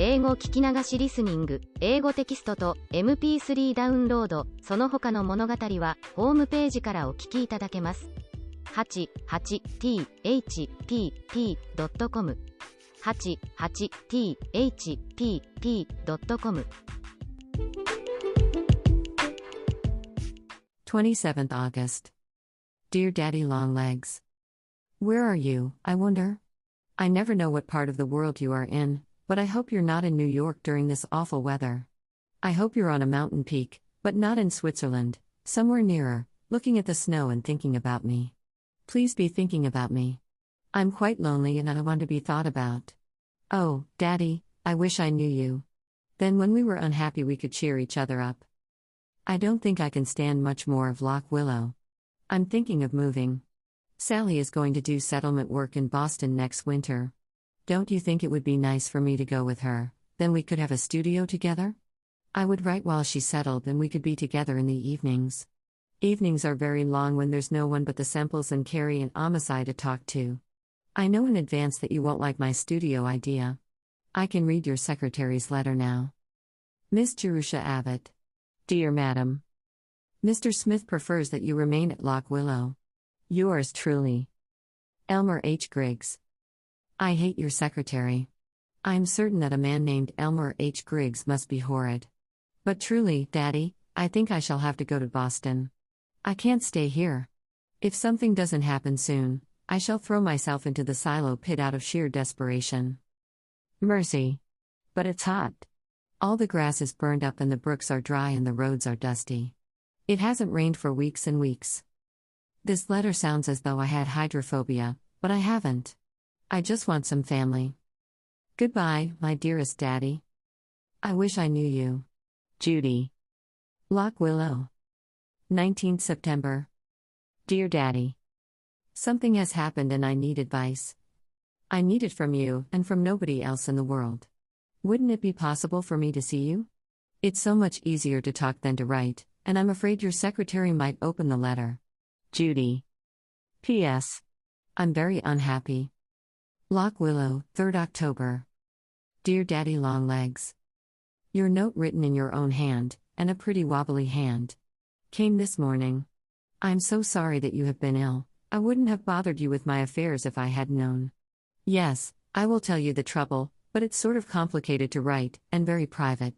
英語聞き流しリスニング、英語テキストと MP3 ダウンロード、その他の物語はホームページからお聞きいただけます。88thpp.com 88thpp.com 27th August. Dear Daddy Longlegs. Where are you, I wonder? I never know what part of the world you are in, but I hope you're not in New York during this awful weather. I hope you're on a mountain peak, but not in Switzerland, somewhere nearer, looking at the snow and thinking about me. Please be thinking about me. I'm quite lonely and I want to be thought about. Oh, Daddy, I wish I knew you. Then when we were unhappy we could cheer each other up. I don't think I can stand much more of Lock Willow. I'm thinking of moving. Sally is going to do settlement work in Boston next winter. Don't you think it would be nice for me to go with her? Then we could have a studio together? I would write while she settled and we could be together in the evenings. Evenings are very long when there's no one but the Semples and Carrie and Amasai to talk to. I know in advance that you won't like my studio idea. I can read your secretary's letter now. Miss Jerusha Abbott. Dear Madam. Mr. Smith prefers that you remain at Lock Willow. Yours truly. Elmer H. Griggs. I hate your secretary. I'm certain that a man named Elmer H. Griggs must be horrid. But truly, Daddy, I think I shall have to go to Boston. I can't stay here. If something doesn't happen soon, I shall throw myself into the silo pit out of sheer desperation. Mercy. But it's hot. All the grass is burned up and the brooks are dry and the roads are dusty. It hasn't rained for weeks and weeks. This letter sounds as though I had hydrophobia, but I haven't. I just want some family. Goodbye, my dearest Daddy. I wish I knew you. Judy. Lock Willow. 19th September. Dear Daddy. Something has happened and I need advice. I need it from you and from nobody else in the world. Wouldn't it be possible for me to see you? It's so much easier to talk than to write, and I'm afraid your secretary might open the letter. Judy. P.S. I'm very unhappy. Lock Willow, 3rd October. Dear Daddy Longlegs. Your note written in your own hand, and a pretty wobbly hand, came this morning. I'm so sorry that you have been ill. I wouldn't have bothered you with my affairs if I had known. Yes, I will tell you the trouble, but it's sort of complicated to write, and very private.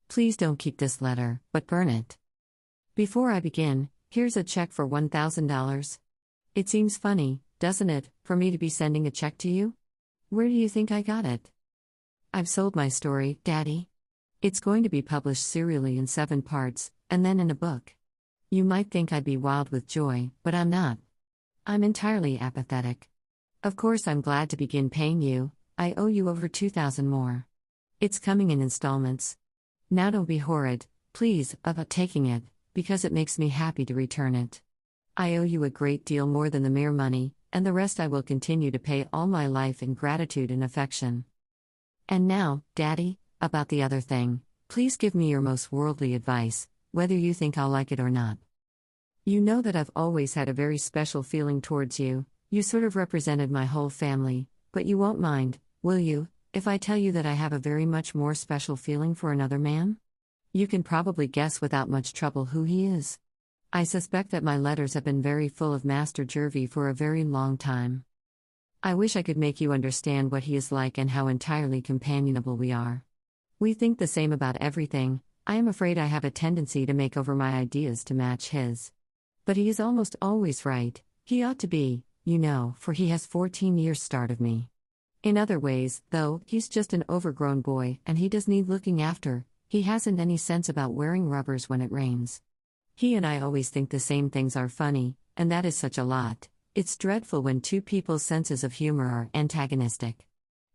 Please don't keep this letter, but burn it. Before I begin, here's a check for $1,000. It seems funny, doesn't it, for me to be sending a check to you? Where do you think I got it? I've sold my story, Daddy. It's going to be published serially in 7 parts, and then in a book. You might think I'd be wild with joy, but I'm not. I'm entirely apathetic. Of course I'm glad to begin paying you. I owe you over $2,000 more. It's coming in installments. Now don't be horrid, please, about taking it, because it makes me happy to return it. I owe you a great deal more than the mere money, and the rest I will continue to pay all my life in gratitude and affection. And now, Daddy, about the other thing, please give me your most worldly advice, whether you think I'll like it or not. You know that I've always had a very special feeling towards you. You sort of represented my whole family, but you won't mind, will you, if I tell you that I have a very much more special feeling for another man? You can probably guess without much trouble who he is. I suspect that my letters have been very full of Master Jervy for a very long time. I wish I could make you understand what he is like and how entirely companionable we are. We think the same about everything. I am afraid I have a tendency to make over my ideas to match his. But he is almost always right. He ought to be, you know, for he has 14 years' start of me. In other ways, though, he's just an overgrown boy and he does need looking after. He hasn't any sense about wearing rubbers when it rains. He and I always think the same things are funny, and that is such a lot. It's dreadful when two people's senses of humor are antagonistic.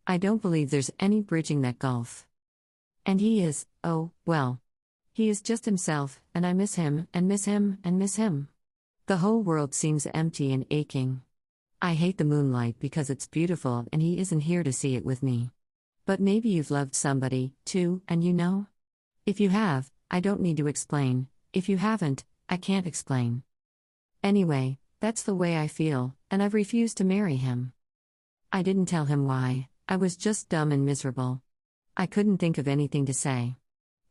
I don't believe there's any bridging that gulf. And he is, oh, well. He is just himself, and I miss him, and miss him, and miss him. The whole world seems empty and aching. I hate the moonlight because it's beautiful and he isn't here to see it with me. But maybe you've loved somebody, too, and you know? If you have, I don't need to explain. If you haven't, I can't explain. Anyway, that's the way I feel, and I've refused to marry him. I didn't tell him why. I was just dumb and miserable. I couldn't think of anything to say.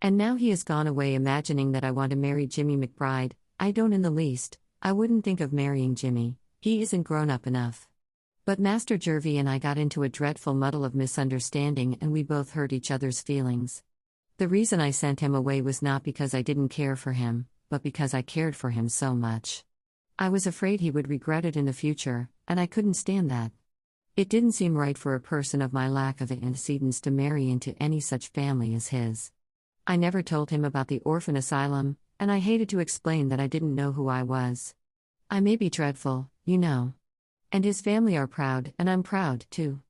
And now he has gone away imagining that I want to marry Jimmy McBride. I don't in the least. I wouldn't think of marrying Jimmy. He isn't grown up enough. But Master Jervy and I got into a dreadful muddle of misunderstanding and we both hurt each other's feelings. The reason I sent him away was not because I didn't care for him, but because I cared for him so much. I was afraid he would regret it in the future, and I couldn't stand that. It didn't seem right for a person of my lack of antecedents to marry into any such family as his. I never told him about the orphan asylum, and I hated to explain that I didn't know who I was. I may be dreadful, you know. And his family are proud, and I'm proud, too.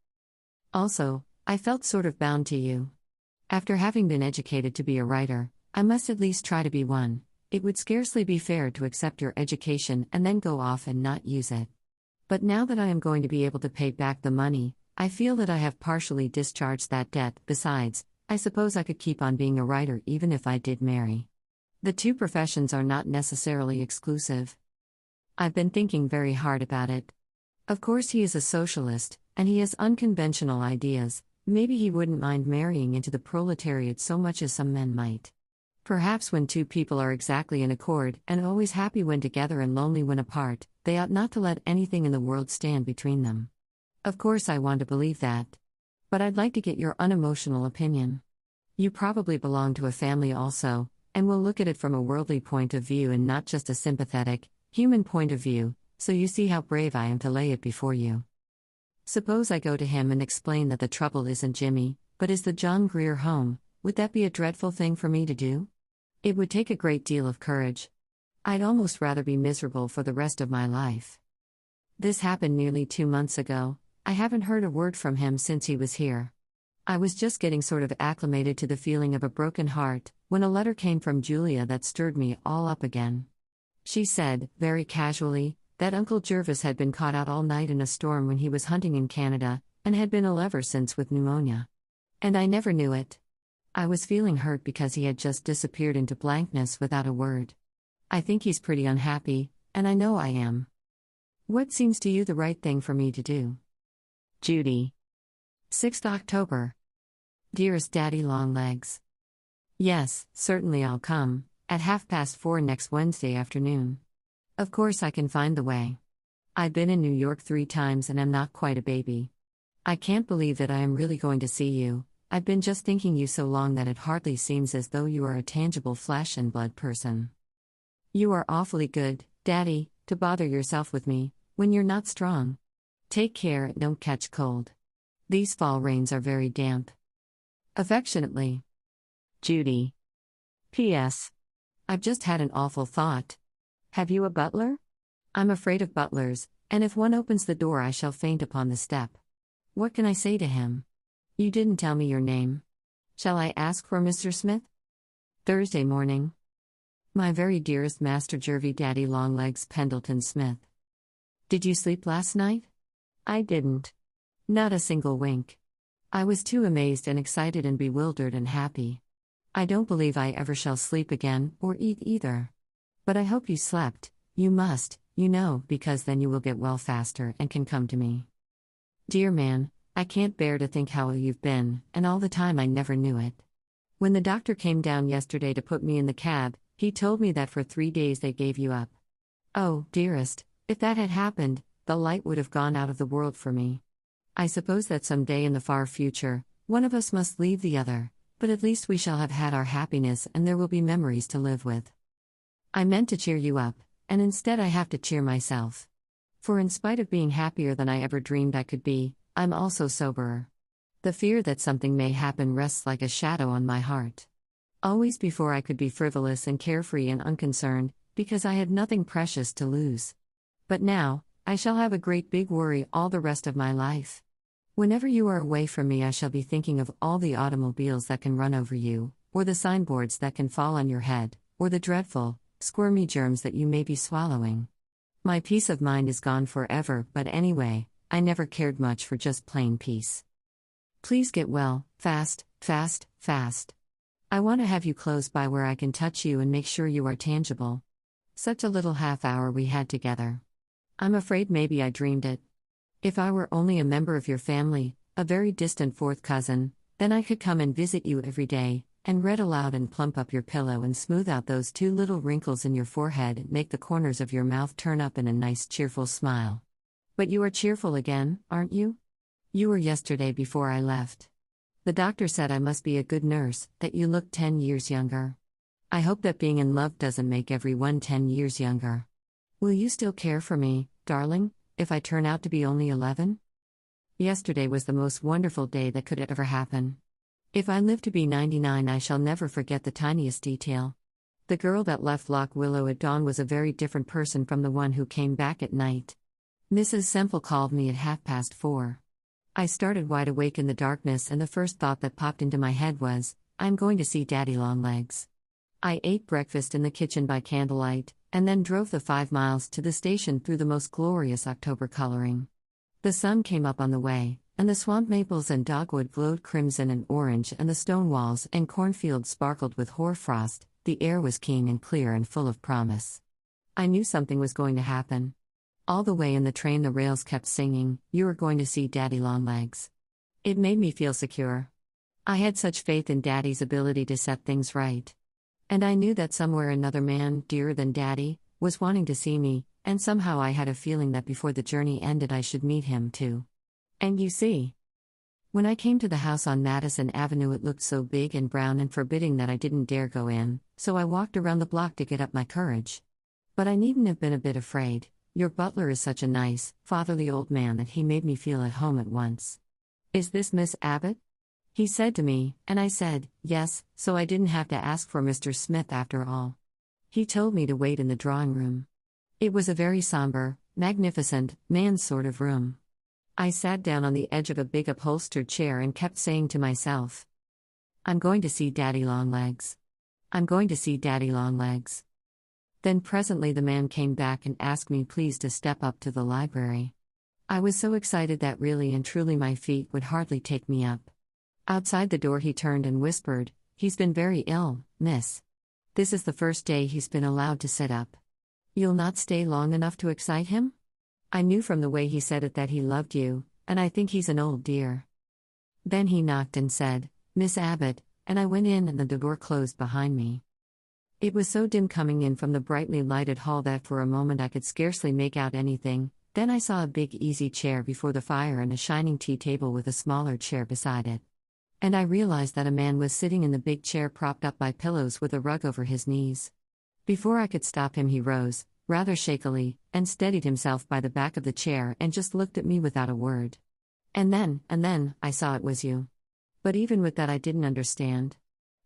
Also, I felt sort of bound to you. After having been educated to be a writer, I must at least try to be one. It would scarcely be fair to accept your education and then go off and not use it. But now that I am going to be able to pay back the money, I feel that I have partially discharged that debt. Besides, I suppose I could keep on being a writer even if I did marry. The two professions are not necessarily exclusive. I've been thinking very hard about it. Of course, he is a socialist, and he has unconventional ideas. Maybe he wouldn't mind marrying into the proletariat so much as some men might. Perhaps when two people are exactly in accord and always happy when together and lonely when apart, they ought not to let anything in the world stand between them. Of course, I want to believe that. But I'd like to get your unemotional opinion. You probably belong to a family also, and will look at it from a worldly point of view and not just a sympathetic, human point of view, so you see how brave I am to lay it before you. Suppose I go to him and explain that the trouble isn't Jimmy, but is the John Grier home. Would that be a dreadful thing for me to do? It would take a great deal of courage. I'd almost rather be miserable for the rest of my life. This happened nearly 2 months ago. I haven't heard a word from him since he was here. I was just getting sort of acclimated to the feeling of a broken heart, when a letter came from Julia that stirred me all up again. She said, very casually, that Uncle Jervis had been caught out all night in a storm when he was hunting in Canada, and had been ill ever since with pneumonia. And I never knew it. I was feeling hurt because he had just disappeared into blankness without a word. I think he's pretty unhappy, and I know I am. What seems to you the right thing for me to do? Judy. 6th October. Dearest Daddy Longlegs. Yes, certainly I'll come, at 4:30 next Wednesday afternoon. Of course I can find the way. I've been in New York 3 times and am not quite a baby. I can't believe that I am really going to see you. I've been just thinking you so long that it hardly seems as though you are a tangible flesh and blood person. You are awfully good, Daddy, to bother yourself with me, when you're not strong. Take care and don't catch cold. These fall rains are very damp. Affectionately, Judy. P.S. I've just had an awful thought. Have you a butler? I'm afraid of butlers, and if one opens the door I shall faint upon the step. What can I say to him? You didn't tell me your name. Shall I ask for Mr. Smith? Thursday morning. My very dearest Master Jervy Daddy Longlegs Pendleton Smith. Did you sleep last night? I didn't. Not a single wink. I was too amazed and excited and bewildered and happy. I don't believe I ever shall sleep again, or eat either. But I hope you slept. You must, you know, because then you will get well faster and can come to me. Dear man, I can't bear to think how ill you've been, and all the time I never knew it. When the doctor came down yesterday to put me in the cab, he told me that for 3 days they gave you up. Oh, dearest, if that had happened, the light would have gone out of the world for me. I suppose that some day in the far future, one of us must leave the other, but at least we shall have had our happiness and there will be memories to live with. I meant to cheer you up, and instead I have to cheer myself. For in spite of being happier than I ever dreamed I could be, I'm also soberer. The fear that something may happen rests like a shadow on my heart. Always before I could be frivolous and carefree and unconcerned, because I had nothing precious to lose. But now, I shall have a great big worry all the rest of my life. Whenever you are away from me I shall be thinking of all the automobiles that can run over you, or the signboards that can fall on your head, or the dreadful, squirmy germs that you may be swallowing. My peace of mind is gone forever, but anyway, I never cared much for just plain peace. Please get well, fast, fast, fast. I want to have you close by where I can touch you and make sure you are tangible. Such a little half hour we had together. I'm afraid maybe I dreamed it. If I were only a member of your family, a very distant fourth cousin, Then I could come and visit you every day, and read aloud and plump up your pillow and smooth out those 2 little wrinkles in your forehead and make the corners of your mouth turn up in a nice cheerful smile. But you are cheerful again, aren't you? You were yesterday before I left. The doctor said I must be a good nurse, that you look 10 years younger. I hope that being in love doesn't make everyone 10 years younger. Will you still care for me, darling, if I turn out to be only 11? Yesterday was the most wonderful day that could ever happen. If I live to be 99, I shall never forget the tiniest detail. The girl that left Loch Willow at dawn was a very different person from the one who came back at night. Mrs. Semple called me at 4:30. I started wide awake in the darkness, and the first thought that popped into my head was, I'm going to see Daddy Longlegs. I ate breakfast in the kitchen by candlelight, and then drove the 5 miles to the station through the most glorious October coloring. The sun came up on the way, and the swamp maples and dogwood glowed crimson and orange, and the stone walls and cornfields sparkled with hoarfrost. The air was keen and clear and full of promise. I knew something was going to happen. All the way in the train the rails kept singing, "You are going to see Daddy Longlegs." It made me feel secure. I had such faith in Daddy's ability to set things right. And I knew that somewhere another man, dearer than Daddy, was wanting to see me, and somehow I had a feeling that before the journey ended I should meet him too. And you see, when I came to the house on Madison Avenue, it looked so big and brown and forbidding that I didn't dare go in, so I walked around the block to get up my courage. But I needn't have been a bit afraid. Your butler is such a nice, fatherly old man that he made me feel at home at once. "Is this Miss Abbott?" he said to me, and I said, "Yes," so I didn't have to ask for Mr. Smith after all. He told me to wait in the drawing room. It was a very somber, magnificent, man's sort of room. I sat down on the edge of a big upholstered chair and kept saying to myself, I'm going to see Daddy Longlegs. I'm going to see Daddy Longlegs. Then presently the man came back and asked me please to step up to the library. I was so excited that really and truly my feet would hardly take me up. Outside the door he turned and whispered, "He's been very ill, miss. This is the first day he's been allowed to sit up. You'll not stay long enough to excite him?" I knew from the way he said it that he loved you, and I think he's an old dear. Then he knocked and said, "Miss Abbott," and I went in and the door closed behind me. It was so dim coming in from the brightly lighted hall that for a moment I could scarcely make out anything. Then I saw a big easy chair before the fire and a shining tea table with a smaller chair beside it. And I realized that a man was sitting in the big chair propped up by pillows with a rug over his knees. Before I could stop him he rose, rather shakily, and steadied himself by the back of the chair and just looked at me without a word. And then, I saw it was you. But even with that I didn't understand.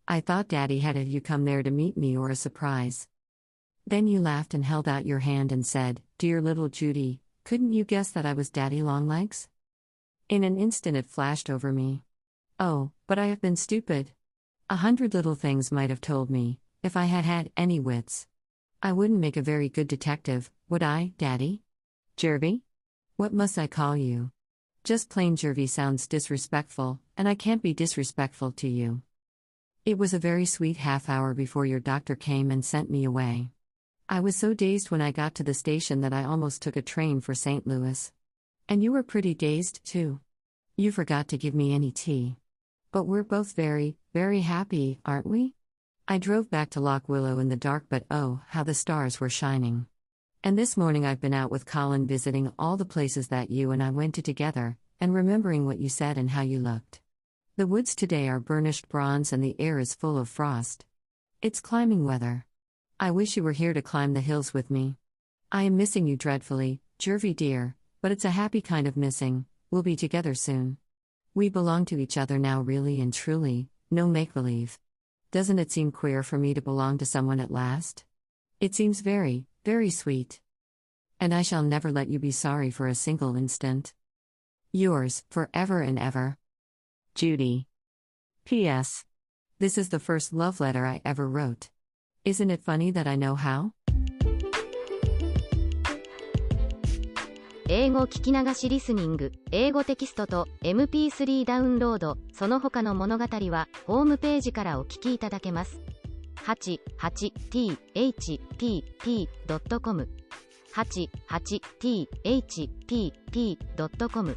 I thought Daddy had you come there to meet me or a surprise. Then you laughed and held out your hand and said, "Dear little Judy, couldn't you guess that I was Daddy Longlegs?" In an instant it flashed over me. Oh, but I have been stupid. 100 little things might have told me, if I had had any wits. I wouldn't make a very good detective, would I, Daddy? Jervy? What must I call you? Just plain Jervy sounds disrespectful, and I can't be disrespectful to you. It was a very sweet half-hour before your doctor came and sent me away. I was so dazed when I got to the station that I almost took a train for St. Louis. And you were pretty dazed, too. You forgot to give me any tea. But we're both very, very happy, aren't we? I drove back to Loch Willow in the dark, but oh, how the stars were shining. And this morning I've been out with Colin visiting all the places that you and I went to together, and remembering what you said and how you looked. The woods today are burnished bronze and the air is full of frost. It's climbing weather. I wish you were here to climb the hills with me. I am missing you dreadfully, Jervy dear, but it's a happy kind of missing. We'll be together soon. We belong to each other now, really and truly, no make-believe. Doesn't it seem queer for me to belong to someone at last? It seems very, very sweet. And I shall never let you be sorry for a single instant. Yours, forever and ever, Judy. P.S. This is the first love letter I ever wrote. Isn't it funny that I know how? 英語聞き流しリスニング、英語テキストと MP3 ダウンロード、その他の物語はホームページからお聞きいただけます。88thpp.com 88thpp.com